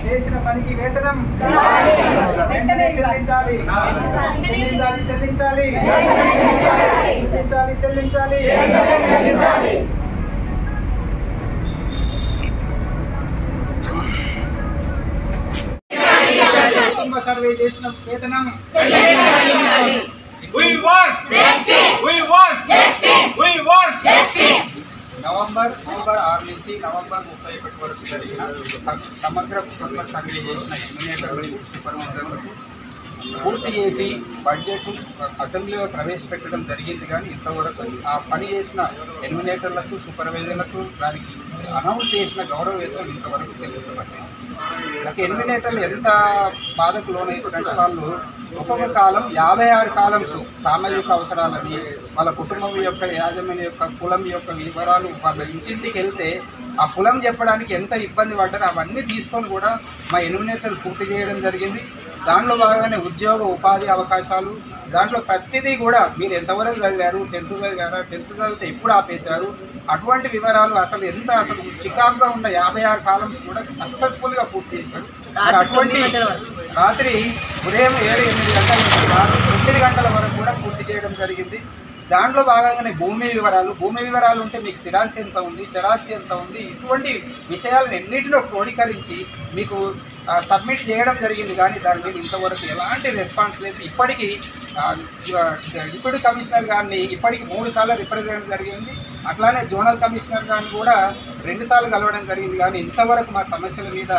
చేసిన పనికి వేతనం చెల్లించాలి చెల్లించాలి చెల్లించాలి చెల్లించాలి. కుటుంబ సర్వే చేసిన వేతనం నవంబర్ 6 నుంచి నవంబర్ 31 వరకు జరిగిన సమగ్ర కుటుంబ సర్వే చేసిన ఎమ్మెల్యేలు సూపర్వైజర్లకు పూర్తి చేసి బడ్జెట్ అసెంబ్లీలో ప్రవేశపెట్టడం జరిగింది. కానీ ఇంతవరకు ఆ పని చేసిన ఎలిమినేటర్లకు సూపర్వైజర్లకు దానికి అనౌన్స్ చేసిన గౌరవ వేతనం ఇంతవరకు చెల్లించబడింది. ఇలాగ ఎలిమినేటర్లు ఎంత బాధకు లోనైతుందంటే వాళ్ళు ఒక్కొక్క కాలం 56 కాలమ్స్ సామాజిక అవసరాలని వాళ్ళ కుటుంబం యొక్క యాజమాన్యం యొక్క కులం యొక్క వివరాలు వాళ్ళ ఇంటింటికి వెళ్తే ఆ కులం చెప్పడానికి ఎంత ఇబ్బంది పడ్డారో అవన్నీ తీసుకొని కూడా మా ఎలిమినేటర్లు పూర్తి చేయడం జరిగింది. దాంట్లో భాగంగానే ఉద్యోగ ఉపాధి అవకాశాలు దాంట్లో ప్రతిదీ కూడా మీరు ఎంతవరకు చదివారు, 10th చదివారా, 10th చదివితే ఎప్పుడు ఆపేశారు, అటువంటి వివరాలు అసలు చికాకుగా ఉన్న 56 కాలమ్స్ కూడా సక్సెస్ఫుల్గా పూర్తి చేశారు. అటువంటి రాత్రి ఉదయం 7-8 గంటల నుంచి రాత్రి 9 గంటల వరకు కూడా పూర్తి చేయడం జరిగింది. దాంట్లో భాగంగానే భూమి వివరాలు ఉంటే మీకు స్థిరాస్తి ఎంత ఉంది, చరాస్తి ఎంత ఉంది, ఇటువంటి విషయాలను ఎన్నిటిలో క్రోడీకరించి మీకు సబ్మిట్ చేయడం జరిగింది. కానీ దాని మీద ఇంతవరకు ఎలాంటి రెస్పాన్స్ లేదు. ఇప్పటికీ డిప్యూటీ కమిషనర్ గారిని ఇప్పటికి 3 సార్లు రిప్రజెంట్ జరిగింది. అట్లానే జోనల్ కమిషనర్ గారిని కూడా 2 సార్లు కలవడం జరిగింది. కానీ ఇంతవరకు మా సమస్యల మీద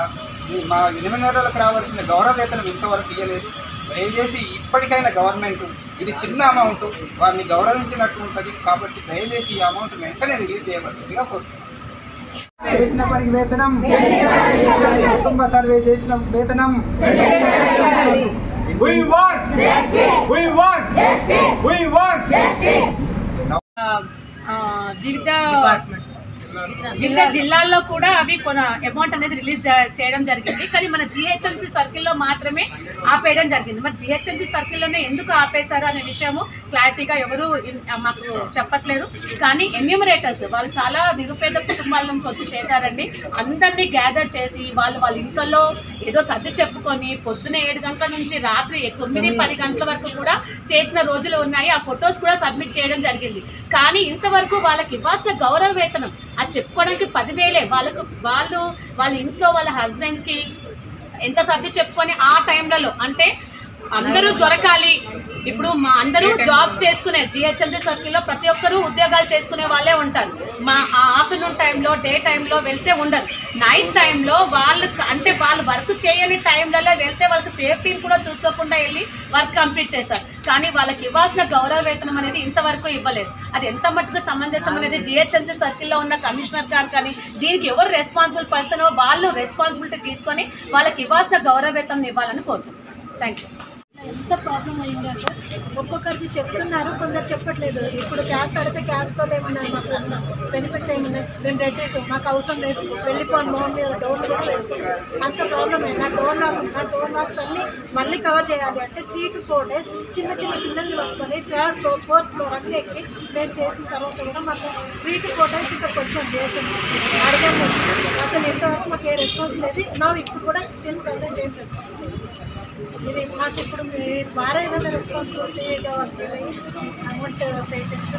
మా ఎలిమినేటర్లకు రావాల్సిన గౌరవ వేతనం ఇంతవరకు ఇవ్వలేదు. దయచేసి ఇప్పటికైనా గవర్నమెంట్ ఇది చిన్న అమౌంట్ వారిని గౌరవించినట్టు ఉంటుంది కాబట్టి దయచేసి ఈ అమౌంట్ వెంటనే రిలీజ్ చేయవలసిందిగా కోరుతున్నాం. చేసిన పనికి వేతనం, కుటుంబ సర్వే చేసిన వేతనం జిల్లాల్లో కూడా అవి కొన అమౌంట్ అనేది రిలీజ్ చేయడం జరిగింది. కానీ మన జిహెచ్ఎంసీ సర్కిల్లో మాత్రమే ఆపేయడం జరిగింది. మరి జిహెచ్ఎంసీ సర్కిల్లోనే ఎందుకు ఆపేశారు అనే విషయము క్లారిటీగా ఎవరు మాకు చెప్పట్లేరు. కానీ ఎన్యూమరేటర్స్ వాళ్ళు చాలా నిరుపేద కుటుంబాల నుంచి వచ్చి చేశారండి. అందరినీ గ్యాదర్ చేసి వాళ్ళ ఇంట్లో ఏదో సర్ది చెప్పుకొని పొద్దున 7 గంటల నుంచి రాత్రి 9-10 గంటల వరకు కూడా చేసిన రోజులు ఉన్నాయి. ఆ ఫొటోస్ కూడా సబ్మిట్ చేయడం జరిగింది. కానీ ఇంతవరకు వాళ్ళకి ఇవ్వాల్సిన గౌరవ వేతనం అది చెప్పుకోవడానికి 10,000 వాళ్ళ ఇంట్లో వాళ్ళ హస్బెండ్స్కి ఎంత సర్ది చెప్పుకొని ఆ టైంలలో అంటే అందరూ దొరకాలి. ఇప్పుడు మా అందరూ జాబ్స్ చేసుకునే జిహెచ్ఎంసీ సర్కిల్లో ప్రతి ఒక్కరూ ఉద్యోగాలు చేసుకునే వాళ్ళే ఉంటారు. మా ఆఫ్టర్నూన్ టైంలో డే టైంలో వెళ్తే ఉండరు. నైట్ టైంలో వాళ్ళు వర్క్ చేయని టైంలలో వెళ్తే వాళ్ళకి సేఫ్టీని కూడా చూసుకోకుండా వెళ్ళి వర్క్ కంప్లీట్ చేస్తారు. కానీ వాళ్ళకి ఇవ్వాల్సిన గౌరవ వేతనం అనేది ఇంతవరకు ఇవ్వలేదు. అది ఎంత మట్టుకు సమంజసం అనేది జిహెచ్ఎంసీ సర్కిల్లో ఉన్న కమిషనర్ గారు కానీ దీనికి ఎవరు రెస్పాన్సిబుల్ పర్సనో వాళ్ళు రెస్పాన్సిబిలిటీ తీసుకొని వాళ్ళకి ఇవ్వాల్సిన గౌరవ వేతనం ఇవ్వాలని కోరుతున్నాం. Thank you. ఎంత ప్రాబ్లం అయిందంటే ఒక్కొక్కరికి చెప్తున్నారు, కొందరు చెప్పట్లేదు. ఇప్పుడు క్యాష్ అడిగితే క్యాష్తో ఏమున్నాయి, మాకు బెనిఫిట్స్ ఏమున్నాయి, మేము రెడ్యూస్ మాకు అవసరం లేదు, వెళ్ళిపోయిన లోన్ మీద డోర్లు కూడా వేసుకుంటాం. అంత ప్రాబ్లమే. నా డోర్ లాక్స్ అన్నీ మళ్ళీ కవర్ చేయాలి అంటే 3 to 4 days చిన్న పిల్లల్ని పట్టుకొని 3rd floor 4th floor అన్నీ ఎక్కి మేము చేసిన తర్వాత కూడా మాకు 3 to 4 times ఇక్కడ కొంచెం చేయొచ్చు అడిగాము. అసలు ఇంతవరకు మాకు ఏ రెస్పాన్స్ లేదు. ఇప్పుడు కూడా స్టిల్ ప్రజెంట్ ఏం రెస్పాన్స్ లేదు. ఇది మాకు ఇప్పుడు మీ ద్వారా ఏదైనా రెస్పాన్సిబిలిటీ కావాలి, అమౌంట్ పే చేస్తే